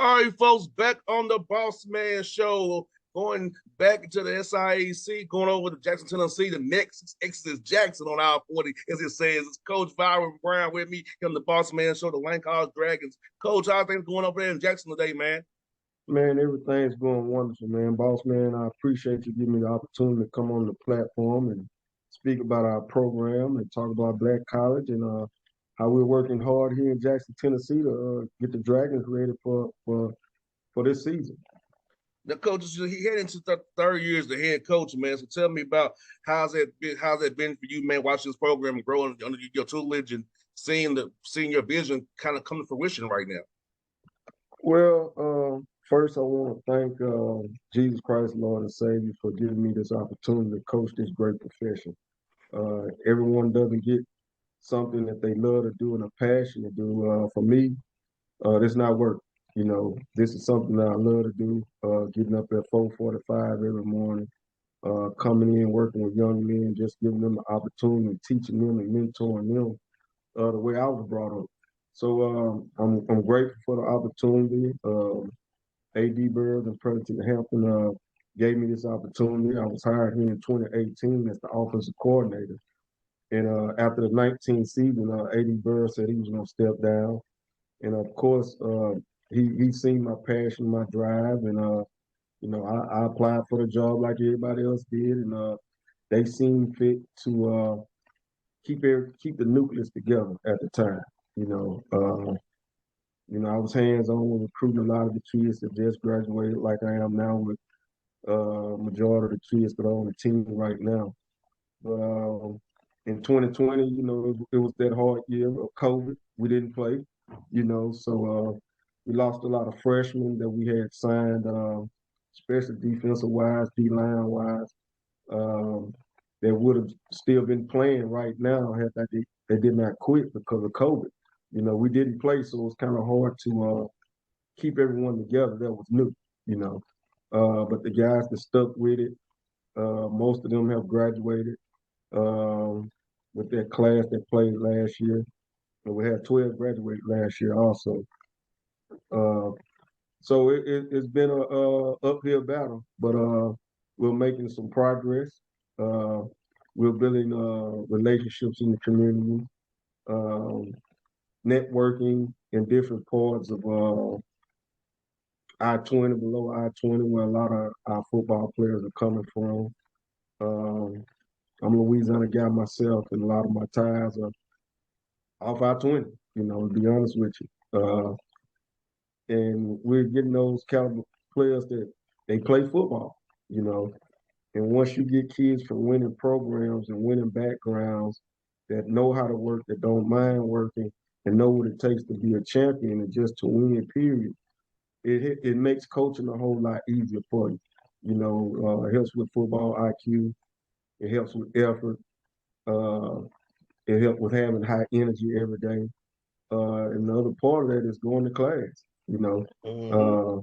All right, folks, back on the Bossman show, going back to the SIAC, going over to Jackson, Tennessee. The next Exodus Jackson on our 40, as it says. It's Coach Vyron Brown with me on the Bossman show, the Lancaster Dragons. Coach, how things going over there in Jackson today, man? Man, everything's going wonderful, man. Boss man, I appreciate you giving me the opportunity to come on the platform and speak about our program and talk about Black College and how we're working hard here in Jackson, Tennessee to get the Dragons ready for this season. The coaches he heading into the third year as the head coach, man. So tell me about how's that been for you, man, watching this program and growing under your tutelage and seeing your vision kind of come to fruition right now. Well, first I want to thank Jesus Christ, Lord and Savior, for giving me this opportunity to coach this great profession. Everyone doesn't get something that they love to do and a passion to do. For me, this not work. This is something that I love to do. Getting up at 4:45 every morning, coming in, working with young men, just giving them the opportunity, teaching them and mentoring them the way I was brought up. So I'm grateful for the opportunity. AD Bird and President Hampton gave me this opportunity. I was hired here in 2018 as the offensive coordinator. And after the 19th season, AD Bird said he was going to step down. And of course, he seen my passion, my drive, and I applied for the job like everybody else did, and they seemed fit to keep the nucleus together at the time. You know, uh, I was hands on with recruiting a lot of the kids that just graduated, like I am now with majority of the kids that are on the team right now. But in 2020, it was that hard year of COVID. We didn't play, so we lost a lot of freshmen that we had signed, especially defensive wise, D line wise, um, that would have still been playing right now had they did not quit because of COVID. We didn't play, so it was kind of hard to keep everyone together. That was new, you know. But the guys that stuck with it, most of them have graduated um, with that class that played last year. And we had 12 graduate last year also. Uh, so it's been a uphill battle, but we're making some progress. Uh, we're building relationships in the community, um, networking in different parts of I-20, below I-20, where a lot of our football players are coming from. Um, I'm a Louisiana guy myself, and a lot of my ties are off I-20, to be honest with you. And we're getting those caliber players that they play football, you know. And once you get kids from winning programs and winning backgrounds that know how to work, that don't mind working, and know what it takes to be a champion and just to win, period, it makes coaching a whole lot easier for you. It helps with football IQ. It helps with effort. Uh, it helps with having high energy every day. And the other part of that is going to class. You know, Mm-hmm. uh,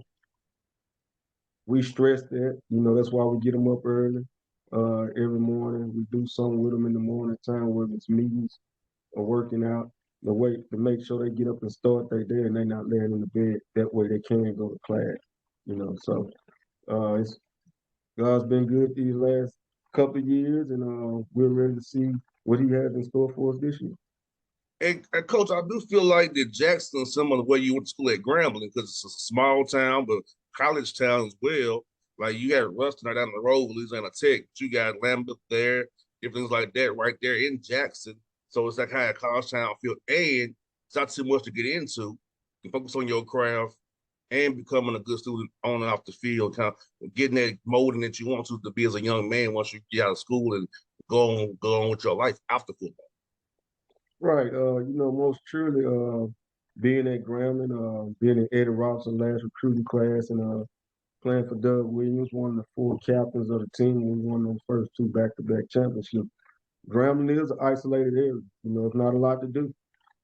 we stress that. That's why we get them up early every morning. We do something with them in the morning time, whether it's meetings or working out. The way to make sure they get up and start their day and they're not laying in the bed. That way they can go to class. So it's God's been good these last couple of years, and we're ready to see what He has in store for us this year. And coach, I do feel like that Jackson is similar to where you went to school at Grambling because it's a small town, but college town as well. Like you had Ruston right down the road, Louisiana Tech, but you got Lambeth there, different things like that right there in Jackson. So it's that kind of college town feel, and it's not too much to get into. You focus on your craft and becoming a good student on and off the field, kind of getting that molding that you want to be as a young man once you get out of school and go on with your life after football. Right. Most truly, being at Grambling, being in Eddie Robinson last recruiting class, and playing for Doug Williams, one of the four captains of the team. We won those first two back-to-back championships. Grambling is an isolated area. It's not a lot to do.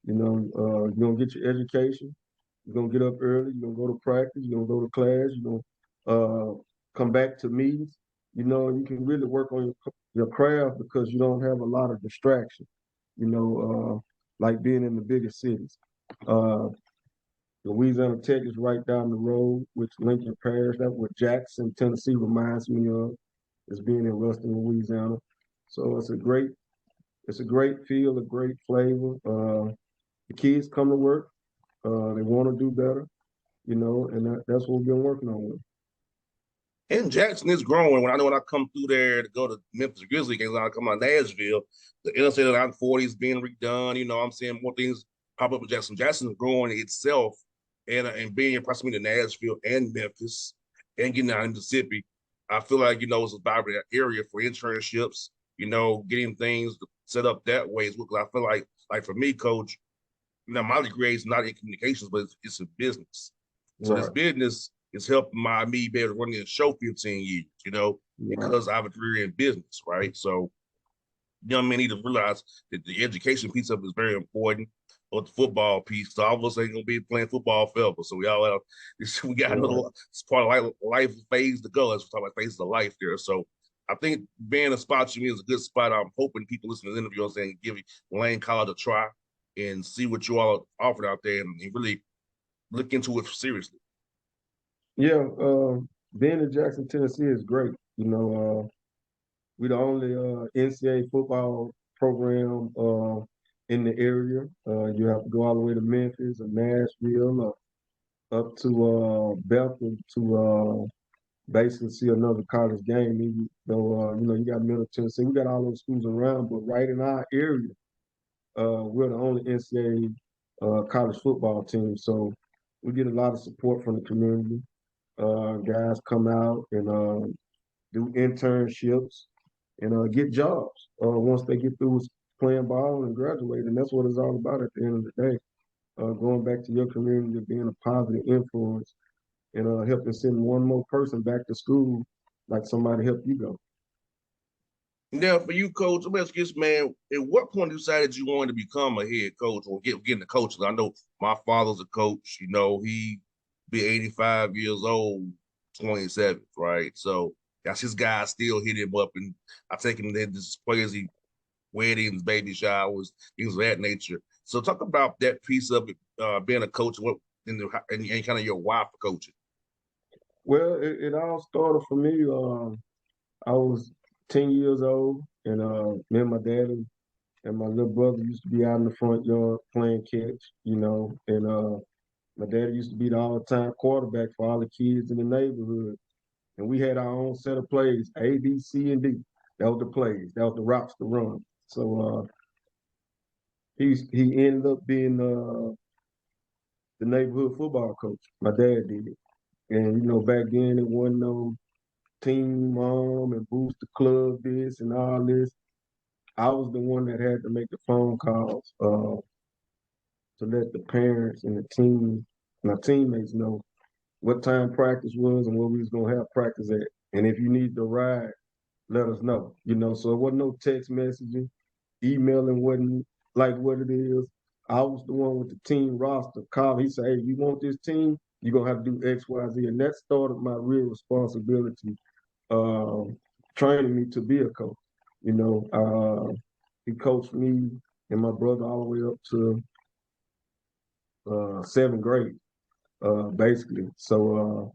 You're gonna get your education. You're gonna get up early. You're gonna go to practice. You're gonna go to class. You're gonna come back to meetings. You can really work on your craft because you don't have a lot of distraction. Like being in the bigger cities. Uh, Louisiana Tech is right down the road, which Lincoln Parish, that's what Jackson, Tennessee reminds me of, is being in Ruston, Louisiana. So it's a great feel, a great flavor. The kids come to work, they want to do better, and that's what we've been working on with. And Jackson is growing. When I come through there to go to Memphis Grizzly games, I come out of Nashville, the interstate of I 40 is being redone. I'm seeing more things pop up in Jackson. Jackson is growing itself and being in proximity to Nashville and Memphis and getting out in Mississippi. I feel like, it's a vibrant area for internships, getting things set up that way as well. Because I feel like for me, coach, my degree is not in communications, but it's in business. So this Right, business is helping me be able to run the show 15 years, right, because I have a career in business, right? So young men need to realize that the education piece of it is very important, but the football piece, so all of us ain't gonna be playing football forever. So we all have we got right. another it's part of life phase to go as we talk about phases of life there. So I think being a spot you mean is a good spot. I'm hoping people listening to the interview and saying give Lane College a try and see what you all offered out there and really look into it seriously. Yeah, being in Jackson, Tennessee is great. We're the only NCAA football program in the area. You have to go all the way to Memphis or Nashville or up to Bethel to basically see another college game. Even though you got Middle Tennessee, we got all those schools around, but right in our area, we're the only NCAA college football team. So we get a lot of support from the community. Guys come out and do internships and get jobs once they get through playing ball and graduate. And that's what it's all about at the end of the day. Going back to your community, being a positive influence and helping send one more person back to school like somebody helped you go. Now, for you, coach, I'm asking this man, at what point you decided you wanted to become a head coach or get into coaching? I know my father's a coach, he be 85 years old, 27th, right? So that's his guy still hit him up and I take him to this crazy weddings, baby showers, things of that nature. So talk about that piece of it, being a coach, and kind of your why for coaching. Well, it all started for me. I was 10 years old, and me and my daddy and my little brother used to be out in the front yard playing catch, and my daddy used to be the all-time quarterback for all the kids in the neighborhood. And we had our own set of plays, A, B, C, and D. That was the plays. That was the routes to run. So he ended up being the neighborhood football coach. My dad did. And back then it wasn't no team mom and boost the club this and all this. I was the one that had to make the phone calls to let the parents and the team, my teammates know what time practice was and where we was gonna have practice at. And if you need to ride, let us know. So it wasn't no text messaging, emailing wasn't like what it is. I was the one with the team roster. Call, he said, "Hey, you want this team? You're gonna have to do X, Y, Z." And that started my real responsibility, um, training me to be a coach. You know, he coached me and my brother all the way up to seventh grade, basically. So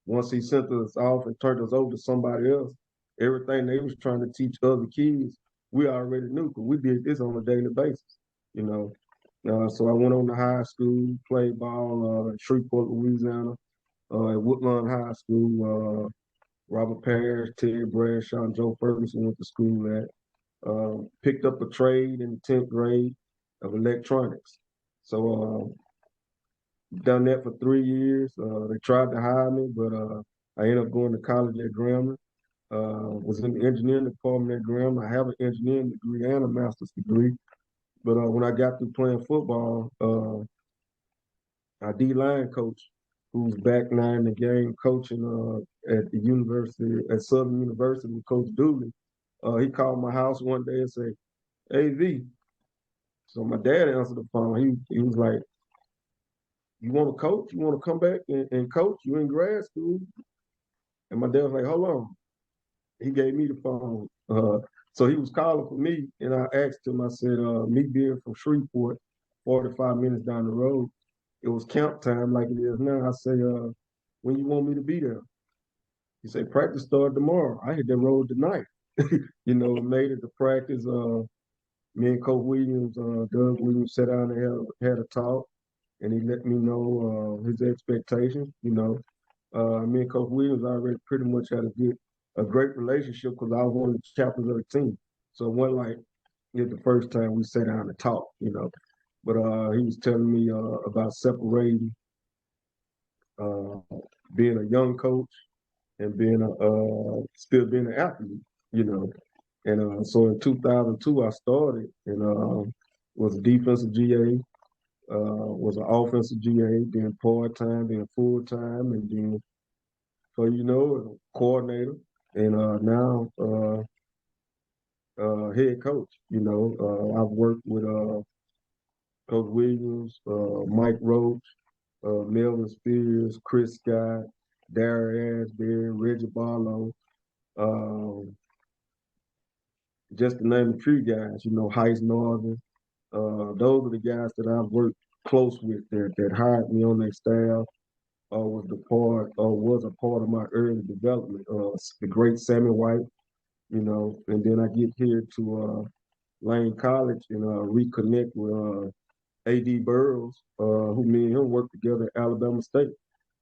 once he sent us off and turned us over to somebody else, everything they was trying to teach other kids, we already knew because we did this on a daily basis. You know, so I went on to high school, played ball in Shreveport, Louisiana, at Woodlawn High School. Robert Parrish, Ted Bradshaw, and Joe Ferguson went to school at. Picked up a trade in the 10th grade of electronics. So done that for 3 years. They tried to hire me, but I ended up going to college at Grambling. Was in the engineering department at Grambling. I have an engineering degree and a master's degree. But when I got through playing football, our D-line coach, who's back now in the game coaching at the university, at Southern University with Coach Dooley, he called my house one day and said, "Hey, V." So my dad answered the phone. He was like, "You want to coach? You want to come back and coach? You in grad school?" And my dad was like, "Hold on." He gave me the phone. So he was calling for me, and I asked him. I said, "Me being from Shreveport, 45 minutes down the road, it was camp time like it is now. I say, when you want me to be there? He say, practice start tomorrow. I hit that road tonight. Made it to practice. Me and Coach Williams, Doug Williams, sat down and had a talk, and he let me know his expectations. Me and Coach Williams already pretty much had a great relationship because I was one of the captains of the team. So it wasn't like it's the first time we sat down and talked. But he was telling me about separating uh, being a young coach and being still being an athlete. You know, and so in 2002 I started and was a defensive GA, was an offensive GA, then part time, then full time, and then coordinator, and now head coach. I've worked with Coach Williams, Mike Roach, Melvin Spears, Chris Scott, Darius Asbury, Reggie Barlow, um, just to name a few guys. Heist Northern. Those are the guys that I've worked close with that hired me on their staff. Was a part of my early development. The great Sammy White, and then I get here to Lane College and reconnect with A.D. Burrows, who me and him worked together at Alabama State.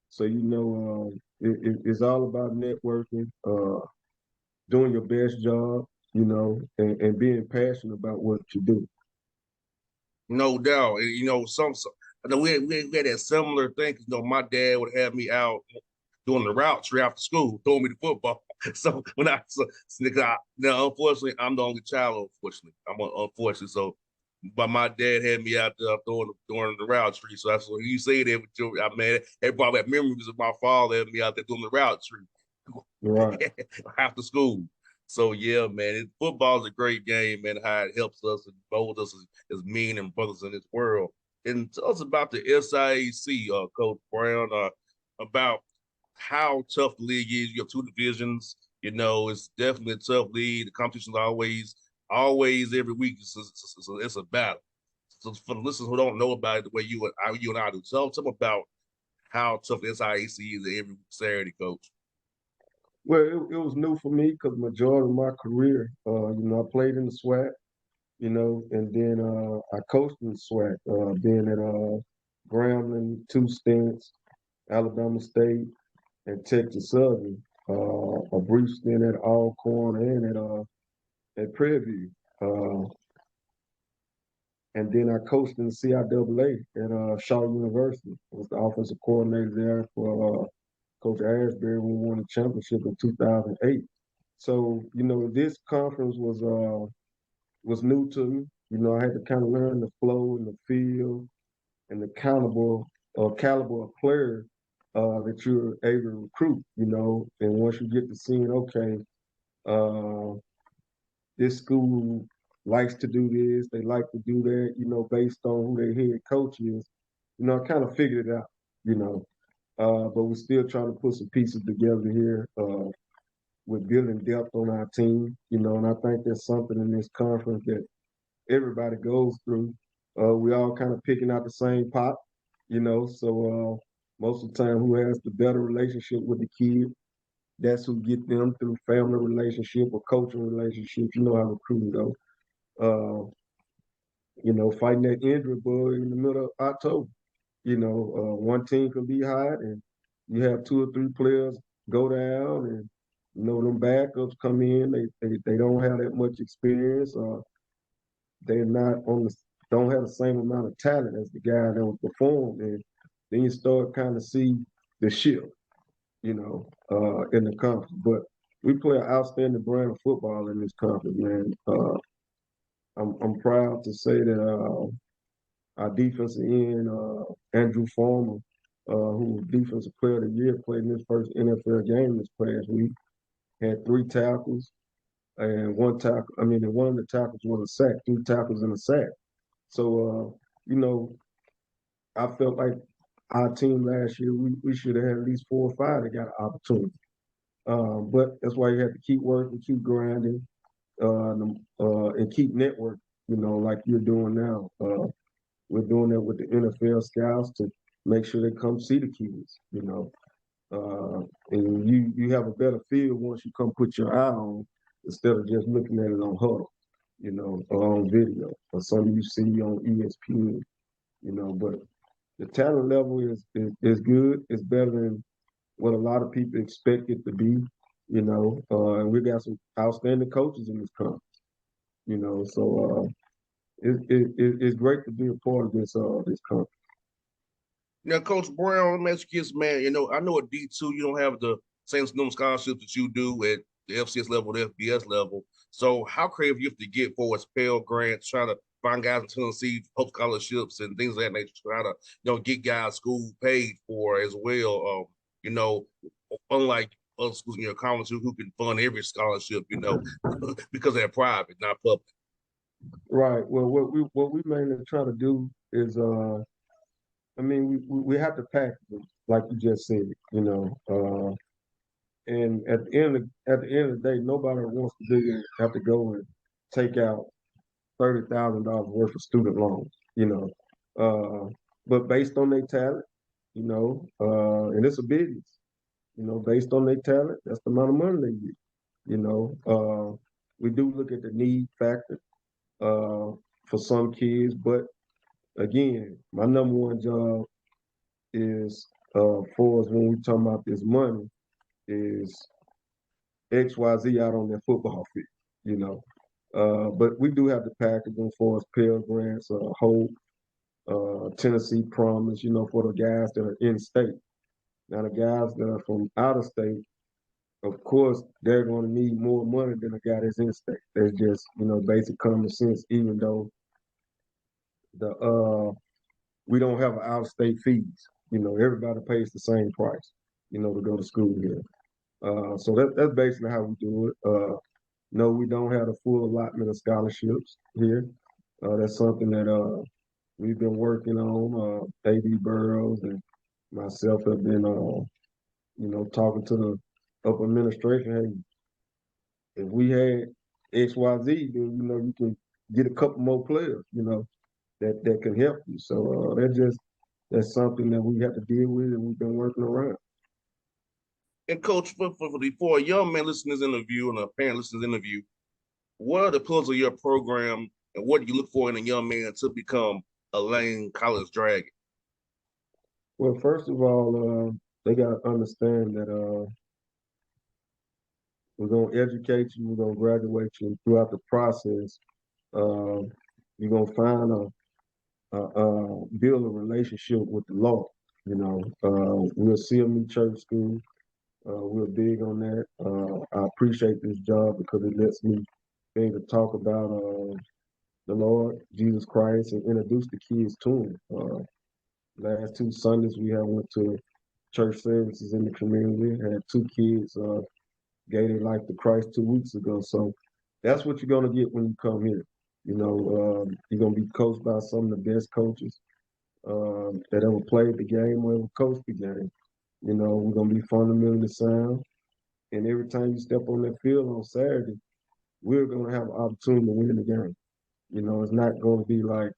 So it's all about networking, doing your best job, and being passionate about what you do. No doubt. And, I know we had that similar thing. 'Cause, my dad would have me out doing the route tree after school, throwing me the football. So now unfortunately, I'm the only child. Unfortunately, unfortunately. So, but my dad had me out there doing the route tree. So that's what you say that with your, I mean, everybody had memories of my father having me out there doing the route tree Right. after school. So yeah, man, football is a great game, man. How it helps us and molds us as men and brothers in this world. And tell us about the SIAC, Coach Brown, about how tough the league is. You have two divisions. It's definitely a tough league. The competition is always every week. It's a battle. So for the listeners who don't know about it the way you and I do, tell them about how tough the SIAC is every Saturday, Coach. Well, it was new for me because majority of my career, I played in the SWAC, and then I coached in the SWAC, being at Grambling, two stints, Alabama State, and Texas Southern, a brief stint at Alcorn and at Prairie View. And then I coached in the CIAA at Shaw University. I was the offensive coordinator there for Coach Asbury when we won the championship in 2008. So, this conference was new to me. I had to kind of learn the flow and the feel and the caliber of player that you're able to recruit. And once you get to seeing, okay, uh, this school likes to do this, they like to do that, based on who their head coach is. I kind of figured it out. You know, but we're still trying to put some pieces together here. With building depth on our team, and I think there's something in this conference that everybody goes through. We all kind of picking out the same pot, so most of the time, who has the better relationship with the kid, that's who get them through family relationship or coaching relationships. You know how recruiting go. Uh, fighting that injury bug in the middle of October. One team can be hot, and you have two or three players go down, and them backups come in. They don't have that much experience. They're not on the don't have the same amount of talent as the guy that was performed, and then you start kind of see the shift, in the conference. But we play an outstanding brand of football in this conference, man. I'm proud to say that our defensive end, Andrew Farmer, who was Defensive Player of the Year, played in his first NFL game this past week. Had three tackles and one tackle. I mean, and one of the tackles was a sack, two tackles and a sack. So, I felt like our team last year, we should have had at least 4 or 5 that got an opportunity. But that's why you have to keep working, keep grinding, and keep networking, like you're doing now. We're doing that with the NFL scouts to make sure they come see the kids, you know. And you have a better feel once you come put your eye on instead of just looking at it on Huddle, you know, or on video or something you see on ESPN, you know. But the talent level is good. It's better than what a lot of people expect it to be, you know. And we got some outstanding coaches in this conference, you know. So it's great to be a part of this conference. Now, Coach Brown, let me ask you this, man. I know at D2 you don't have the same number scholarships that you do at the FCS level, the FBS level. So how creative you have to get for as Pell Grants, trying to find guys in Tennessee, hope scholarships and things of that nature, try to, get guys school paid for as well. You know, unlike other schools in your conference who can fund every scholarship, because they're private, not public. Right. Well, what we mainly try to do is I mean, we have to package them, like you just said, you know. And at the end of the day, nobody wants to have to go and take out $30,000 worth of student loans, you know. But based on their talent, you know, and it's a business, you know, based on their talent, that's the amount of money they get, you know. We do look at the need factor uh, for some kids, but again, my number one job is for us when we talking about this money is XYZ out on their football field, you know. But we do have the packaging for us, Pell Grants, Hope, Tennessee Promise, you know, for the guys that are in state. Now, the guys that are from out of state, of course, they're going to need more money than a guy that's in state. That's just, you know, basic common sense, even though the we don't have out of state fees. You know, everybody pays the same price, you know, to go to school here. So that's basically how we do it. No, we don't have a full allotment of scholarships here. That's something that we've been working on. A.D. Burrows and myself have been, you know, talking to the upper administration. Hey, if we had XYZ, then you know you can get a couple more players, you know, that can help you. So that's something that we have to deal with, and we've been working around. And Coach, for a young man listening to this interview and a parent listening to this interview, what are the pillars of your program, and what do you look for in a young man to become a Lane College Dragon? Well, first of all, they got to understand that we're going to educate you, we're going to graduate you throughout the process. Uh, you're going to find build a relationship with the Lord. You know, we'll see them in church school. We're big on that. I appreciate this job because it lets me be able to talk about the Lord Jesus Christ and introduce the kids to Him. Last two Sundays we have went to church services in the community. Had two kids gave their life to Christ 2 weeks ago. So that's what you're gonna get when you come here. You know, you're gonna be coached by some of the best coaches that ever played the game or ever coached the game. You know, we're gonna be fundamentally sound. And every time you step on that field on Saturday, we're gonna have an opportunity to win the game. You know, it's not gonna be like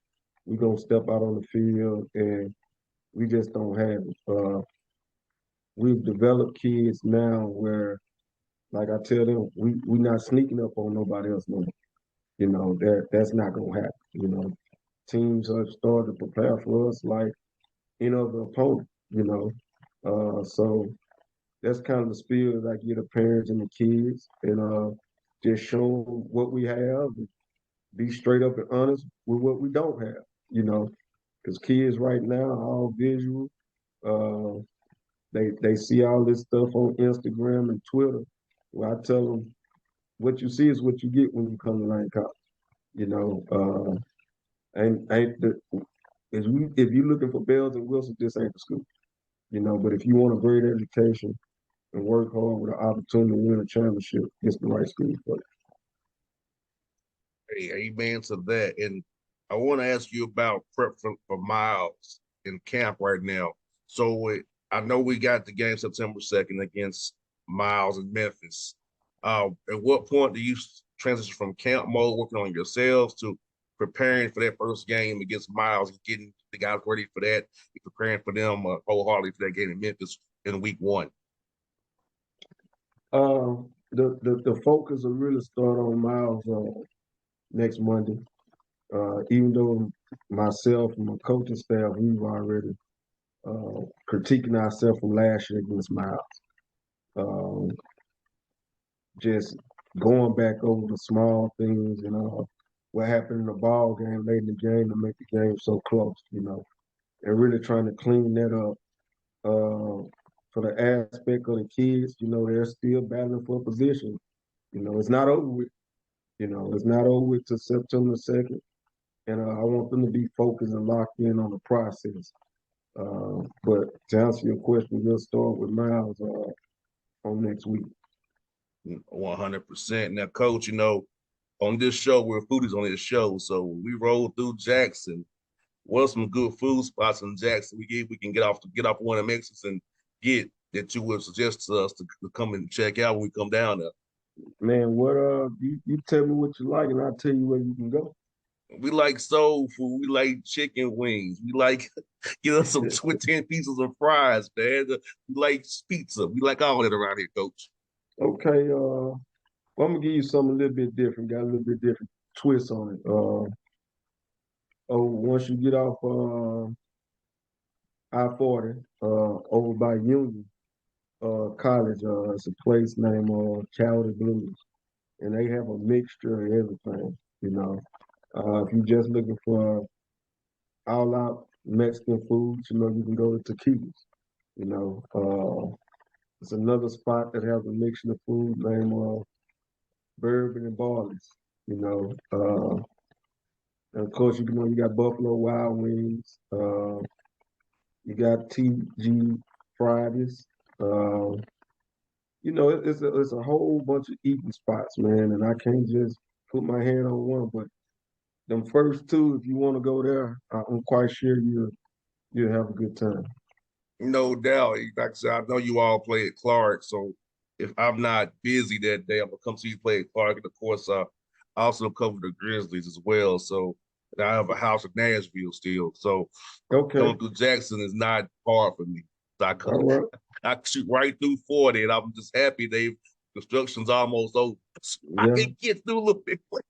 we're gonna step out on the field and we just don't have it. We've developed kids now where, like I tell them, we not sneaking up on nobody else no more. You know, that's not gonna happen. You know, teams have started to prepare for us like any other opponent. You know, so that's kind of the spiel that I give the parents and the kids, and just show them what we have, and be straight up and honest with what we don't have. You know, because kids right now are all visual. Uh, they see all this stuff on Instagram and Twitter. Well, I tell them what you see is what you get when you come to Lane College. You know, ain't the if you're looking for bells and whistles, this ain't the school. You know, but if you want a great education and work hard with an opportunity to win a championship, it's the right school for you. Hey, amen to that. And I want to ask you about prep for Miles in camp right now. So I know we got the game September 2nd against Miles in Memphis. At what point do you transition from camp mode, working on yourselves, to preparing for that first game against Miles, getting the guys ready for that, preparing for them wholeheartedly for that game in Memphis in week 1? The focus will really start on Miles next Monday. Even though myself and my coaching staff, we've already critiquing ourselves from last year against Miles. Um, just going back over the small things and what happened in the ball game late in the game to make the game so close, and really trying to clean that up. For the aspect of the kids, they're still battling for a position. It's not over with. It's not over with till September 2nd. And I want them to be focused and locked in on the process. But to answer your question, we'll start with Miles on next week. 100%. Now, Coach, on this show, we're foodies on this show. So we rolled through Jackson. What are some good food spots in Jackson we can get off one of Memphis and get that you would suggest to us to come and check out when we come down there? Man, what you tell me what you like and I'll tell you where you can go. We like soul food. We like chicken wings. We like some 10 pieces of fries, man. We like pizza. We like all that around here, Coach. Okay, well, I'm gonna give you something a little bit different. Got a little bit different twist on it. Once you get off I-40, over by Union College, it's a place named Cowdy Blues, and they have a mixture of everything. If you're just looking for all-out Mexican food, you can go to Taquitos. It's another spot that has a mixture of food named Bourbon and Barley's. And of course, you got Buffalo Wild Wings. You got TG Fridays. It's a whole bunch of eating spots, man, and I can't just put my hand on one. But them first two, if you want to go there, I'm quite sure you'll have a good time. No doubt. Like I said, I know you all play at Clark, so if I'm not busy that day, I'm gonna come see you play at Clark. And of course, I also cover the Grizzlies as well. So and I have a house in Nashville still. So Okay, going through Jackson is not hard for me. So all right. I shoot right through 40, and I'm just happy construction's almost over. So I Yeah, can get through a little bit quick.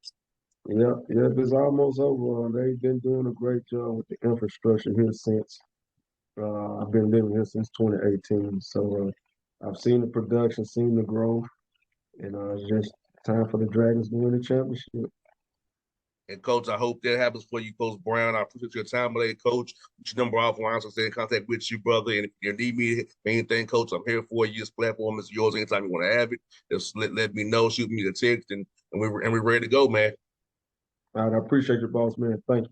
yeah, yeah. It's almost over. They've been doing a great job with the infrastructure here since I've been living here since 2018. So I've seen the production, seen the growth, and it's just time for the Dragons to win the championship. And Coach, I hope that happens for you, Coach Brown. I appreciate your time today, Coach. Put your number offline so I stay in contact with you, brother. And if you need me for anything, Coach, I'm here for you. This platform is yours anytime you want to have it. Just let me know, shoot me the text, and we're ready to go, man. All right, I appreciate your boss, man. Thank you.